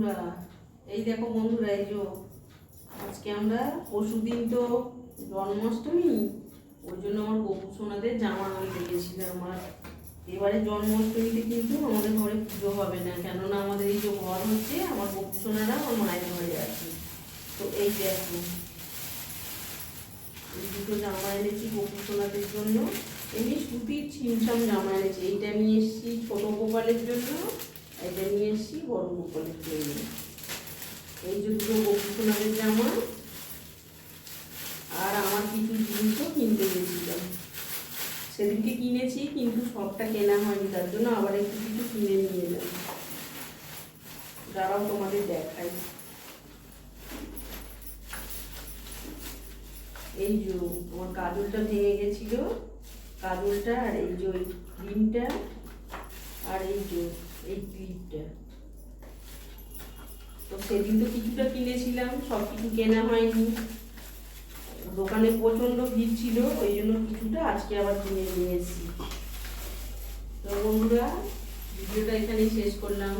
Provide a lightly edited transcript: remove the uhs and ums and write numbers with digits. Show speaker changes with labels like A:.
A: বন্ধুরা, এই দেখো বন্ধুরা, এই যে আজকে আমরা পরশুদিন তো জন্মাষ্টমী, ওই জন্য আমার গপু সোনাদের জামা আনতে গেছিলাম। আর এবারে জন্মাষ্টমীতে কিন্তু আমাদের ঘরে পুজো হবে না, কেননা আমাদের এই যে ঘর হচ্ছে, আমার গপু সোনারা আমার মায়ের ঘরে আছে। তো এই দেখো, এই দুটো জামা এনেছি গপু সোনাদের জন্য। এমনি সুতির ছিমছাম জামা এনেছি। এইটা নিয়ে এসেছি ছোট গোপালের জন্য, এটা নিয়ে এসেছি বড় গোপালের জন্য। এই যে দুটো গপু সোনাদের জামা। আর আমার কিছু জিনিসও কিনতে গেছিলাম, সেদিনকে কিনেছি কিন্তু সবটা কেনা হয়নি, তার জন্য আবার একটু কিছু কিনে নিয়ে এলাম। দাঁড়াও তোমাদের দেখাই। এই যে আমার কাজলটা ভেঙে গেছিল, কাজলটা, আর এই যে ওই ক্রিমটা, আর এই যে এই ক্লিপটা। তো সেদিন তো কিছুটা কিনেছিলাম, সব কিছু কেনা হয়নি, দোকানে প্রচণ্ড ভিড় ছিল, ওই জন্য কিছুটা আজকে আবার কিনে নিয়ে এসেছি। তো বন্ধুরা, ভিডিওটা এখানেই শেষ করলাম।